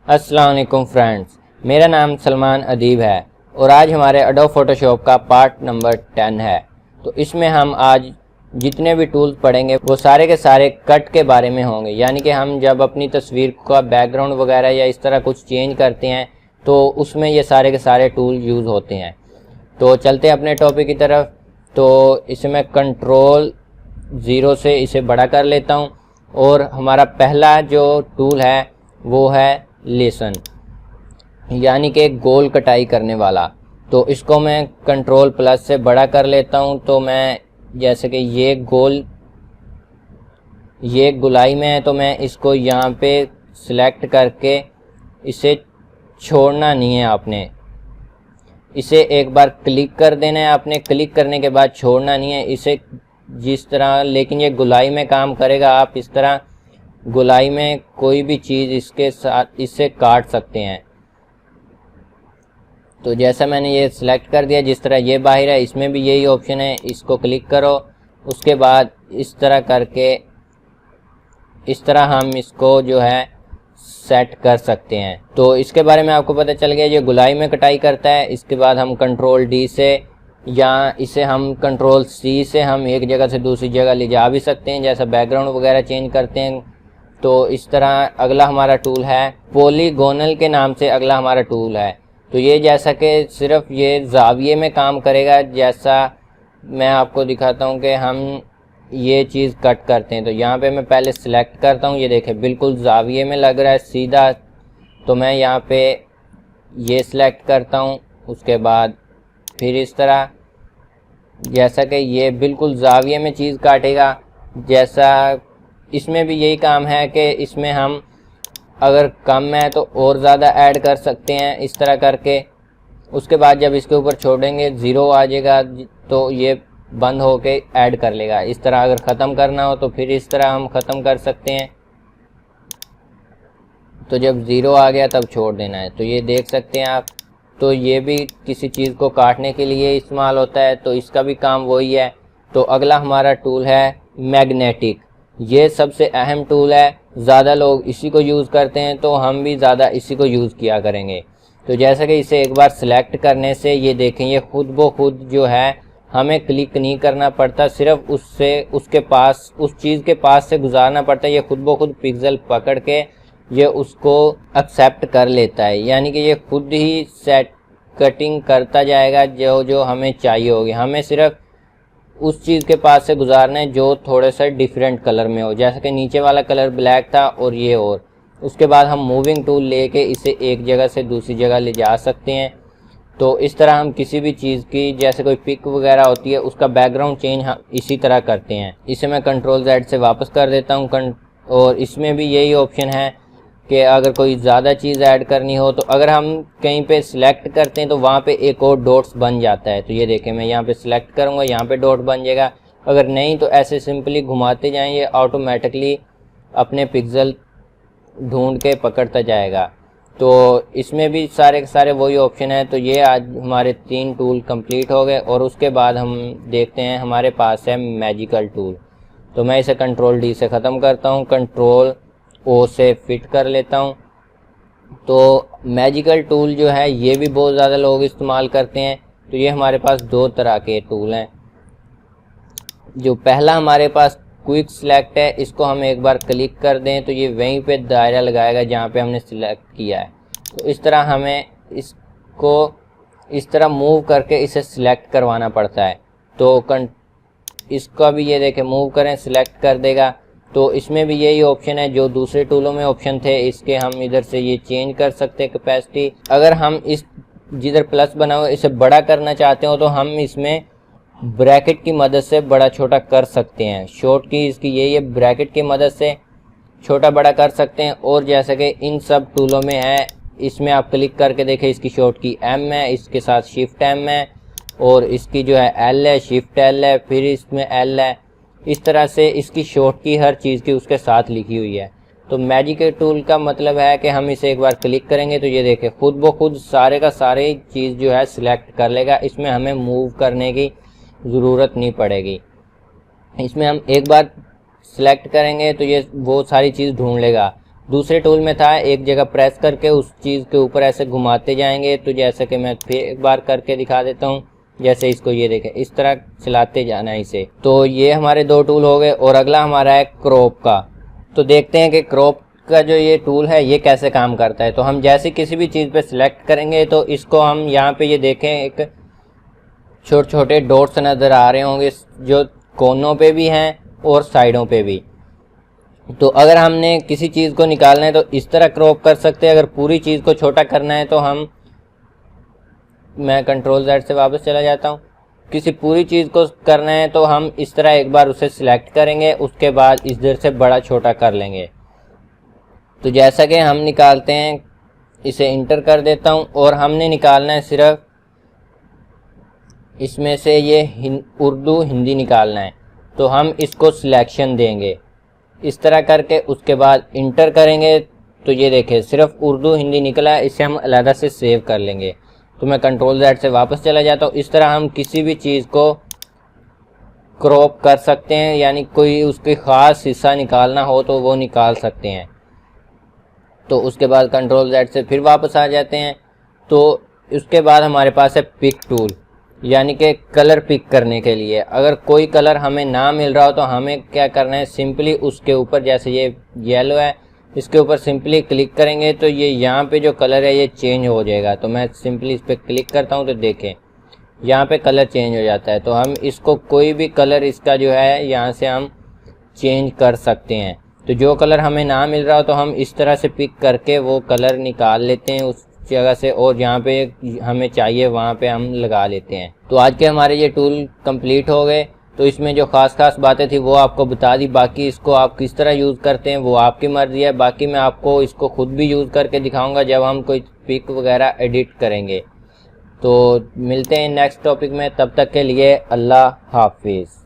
अस्सलाम वालेकुम फ्रेंड्स, मेरा नाम सलमान अदीब है और आज हमारे एडोब फोटोशॉप का पार्ट नंबर 10 है। तो इसमें हम आज जितने भी टूल्स पढ़ेंगे वो सारे के सारे कट के बारे में होंगे, यानी कि हम जब अपनी तस्वीर का बैकग्राउंड वगैरह या इस तरह कुछ चेंज करते हैं तो उसमें ये सारे के सारे टूल यूज़ होते हैं। तो चलते हैं अपने टॉपिक की तरफ। तो इसे मैं कंट्रोल 0 से इसे बड़ा कर लेता हूँ और हमारा पहला जो टूल है वो है लेसन, यानी कि गोल कटाई करने वाला। तो इसको मैं कंट्रोल प्लस से बड़ा कर लेता हूँ। तो मैं जैसे कि ये गोलाई में है तो मैं इसको यहाँ पे सिलेक्ट करके इसे छोड़ना नहीं है, आपने इसे एक बार क्लिक कर देना है। आपने क्लिक करने के बाद छोड़ना नहीं है इसे जिस तरह, लेकिन ये गोलाई में काम करेगा। आप इस तरह गोलाई में कोई भी चीज़ इसके साथ इससे काट सकते हैं। तो जैसा मैंने ये सिलेक्ट कर दिया, जिस तरह ये बाहर है इसमें भी यही ऑप्शन है, इसको क्लिक करो। उसके बाद इस तरह करके इस तरह हम इसको जो है सेट कर सकते हैं। तो इसके बारे में आपको पता चल गया, ये गोलाई में कटाई करता है। इसके बाद हम कंट्रोल डी से या इसे हम कंट्रोल सी से हम एक जगह से दूसरी जगह ले जा भी सकते हैं, जैसा बैकग्राउंड वगैरह चेंज करते हैं। तो इस तरह अगला हमारा टूल है पॉलीगोनल के नाम से अगला हमारा टूल है। तो ये जैसा कि सिर्फ ये जाविये में काम करेगा, जैसा मैं आपको दिखाता हूँ कि हम ये चीज़ कट करते हैं। तो यहाँ पे मैं पहले सिलेक्ट करता हूँ, ये देखें बिल्कुल जाविये में लग रहा है सीधा। तो मैं यहाँ पे ये सिलेक्ट करता हूँ, उसके बाद फिर इस तरह जैसा कि ये बिल्कुल जाविये में चीज़ काटेगा। जैसा इसमें भी यही काम है कि इसमें हम अगर कम है तो और ज़्यादा ऐड कर सकते हैं इस तरह करके। उसके बाद जब इसके ऊपर छोड़ेंगे 0 आ जाएगा तो ये बंद होके ऐड कर लेगा। इस तरह अगर ख़त्म करना हो तो फिर इस तरह हम ख़त्म कर सकते हैं। तो जब 0 आ गया तब छोड़ देना है। तो ये देख सकते हैं आप। तो ये भी किसी चीज़ को काटने के लिए इस्तेमाल होता है, तो इसका भी काम वही है। तो अगला हमारा टूल है मैग्नेटिक। ये सबसे अहम टूल है, ज़्यादा लोग इसी को यूज़ करते हैं, तो हम भी ज़्यादा इसी को यूज़ किया करेंगे। तो जैसा कि इसे एक बार सिलेक्ट करने से ये देखें ये खुद ब खुद जो है हमें क्लिक नहीं करना पड़ता, सिर्फ उसके पास उस चीज़ के पास से गुजारना पड़ता है। ये खुद ब खुद पिक्सल पकड़ के ये उसको एक्सेप्ट कर लेता है, यानी कि ये खुद ही सेट कटिंग करता जाएगा जो जो हमें चाहिए होगी। हमें सिर्फ उस चीज़ के पास से गुजारना है जो थोड़े से डिफरेंट कलर में हो, जैसे कि नीचे वाला कलर ब्लैक था और ये और। उसके बाद हम मूविंग टूल लेके इसे एक जगह से दूसरी जगह ले जा सकते हैं। तो इस तरह हम किसी भी चीज़ की, जैसे कोई पिक वगैरह होती है, उसका बैकग्राउंड चेंज हम इसी तरह करते हैं। इसे मैं कंट्रोल Z से वापस कर देता हूँ। और इसमें भी यही ऑप्शन है कि अगर कोई ज़्यादा चीज़ ऐड करनी हो तो अगर हम कहीं पे सिलेक्ट करते हैं तो वहाँ पे एक और डॉट्स बन जाता है। तो ये देखें मैं यहाँ पे सिलेक्ट करूँगा, यहाँ पे डॉट बन जाएगा। अगर नहीं तो ऐसे सिंपली घुमाते जाएंगे, ऑटोमेटिकली अपने पिक्सल ढूंढ के पकड़ता जाएगा। तो इसमें भी सारे के सारे वही ऑप्शन है। तो ये आज हमारे 3 टूल कंप्लीट हो गए और उसके बाद हम देखते हैं हमारे पास है मैजिकल टूल। तो मैं इसे कंट्रोल D से ख़त्म करता हूँ, कंट्रोल O से फिट कर लेता हूँ। तो मैजिकल टूल जो है ये भी बहुत ज़्यादा लोग इस्तेमाल करते हैं। तो ये हमारे पास 2 तरह के टूल हैं। जो पहला हमारे पास क्विक सिलेक्ट है, इसको हम एक बार क्लिक कर दें तो ये वहीं पे दायरा लगाएगा जहाँ पे हमने सिलेक्ट किया है। तो इस तरह हमें इसको इस तरह मूव करके इसे सिलेक्ट करवाना पड़ता है। तो इसका भी ये देखें मूव करें सिलेक्ट कर देगा। तो इसमें भी यही ऑप्शन है जो दूसरे टूलों में ऑप्शन थे, इसके हम इधर से ये चेंज कर सकते हैं कैपेसिटी। अगर हम इस जिधर प्लस बना हुआ इसे बड़ा करना चाहते हो तो हम इसमें ब्रैकेट की मदद से बड़ा छोटा कर सकते हैं। शॉर्ट की इसकी यही है, ब्रैकेट की मदद से छोटा बड़ा कर सकते हैं। और जैसे कि इन सब टूलों में है, इसमें आप क्लिक करके देखें इसकी शॉर्ट की M है, इसके साथ शिफ्ट M है, और इसकी जो है L है, शिफ्ट L है, फिर इसमें L है। इस तरह से इसकी शॉर्ट की हर चीज़ की उसके साथ लिखी हुई है। तो मैजिक टूल का मतलब है कि हम इसे एक बार क्लिक करेंगे तो ये देखें खुद ब खुद सारे का सारे चीज़ जो है सिलेक्ट कर लेगा। इसमें हमें मूव करने की ज़रूरत नहीं पड़ेगी। इसमें हम एक बार सिलेक्ट करेंगे तो ये वो सारी चीज़ ढूंढ लेगा। दूसरे टूल में था एक जगह प्रेस करके उस चीज़ के ऊपर ऐसे घुमाते जाएंगे। तो जैसे कि मैं फिर एक बार करके दिखा देता हूँ, जैसे इसको ये देखें, इस तरह चलाते जाना है इसे। तो ये हमारे 2 टूल हो गए। और अगला हमारा है क्रॉप का। तो देखते हैं कि क्रॉप का जो ये टूल है ये कैसे काम करता है। तो हम जैसे किसी भी चीज़ पे सिलेक्ट करेंगे तो इसको हम यहाँ पे ये देखें, एक छोटे छोटे डॉट्स नज़र आ रहे होंगे जो कोनों पे भी हैं और साइडों पे भी। तो अगर हमने किसी चीज़ को निकालना है तो इस तरह क्रॉप कर सकते हैं। अगर पूरी चीज़ को छोटा करना है तो मैं कंट्रोल Z से वापस चला जाता हूँ। किसी पूरी चीज़ को करना है तो हम इस तरह एक बार उसे सिलेक्ट करेंगे, उसके बाद इधर से बड़ा छोटा कर लेंगे। तो जैसा कि हम निकालते हैं, इसे इंटर कर देता हूँ और हमने निकालना है सिर्फ इसमें से ये उर्दू हिंदी निकालना है। तो हम इसको सिलेक्शन देंगे इस तरह करके, उसके बाद इंटर करेंगे तो ये देखें सिर्फ उर्दू हिंदी निकला है। इसे हम अलग से सेव कर लेंगे। तो मैं कंट्रोल Z से वापस चला जाता हूँ। इस तरह हम किसी भी चीज़ को क्रॉप कर सकते हैं, यानी कोई उसके ख़ास हिस्सा निकालना हो तो वो निकाल सकते हैं। तो उसके बाद कंट्रोल Z से फिर वापस आ जाते हैं। तो उसके बाद हमारे पास है पिक टूल, यानी कि कलर पिक करने के लिए। अगर कोई कलर हमें ना मिल रहा हो तो हमें क्या करना है, सिंपली उसके ऊपर, जैसे ये येलो है, इसके ऊपर सिंपली क्लिक करेंगे तो ये यहाँ पे जो कलर है ये चेंज हो जाएगा। तो मैं सिंपली इस पर क्लिक करता हूँ तो देखें यहाँ पे कलर चेंज हो जाता है। तो हम इसको कोई भी कलर इसका जो है यहाँ से हम चेंज कर सकते हैं। तो जो कलर हमें ना मिल रहा हो तो हम इस तरह से पिक करके वो कलर निकाल लेते हैं उस जगह से, और जहाँ पे हमें चाहिए वहाँ पे हम लगा लेते हैं। तो आज के हमारे ये टूल कंप्लीट हो गए। तो इसमें जो खास बातें थी वो आपको बता दी। बाकी इसको आप किस तरह यूज़ करते हैं वो आपकी मर्ज़ी है। बाकी मैं आपको इसको खुद भी यूज़ करके दिखाऊंगा जब हम कोई पिक वगैरह एडिट करेंगे। तो मिलते हैं नेक्स्ट टॉपिक में, तब तक के लिए अल्लाह हाफिज़।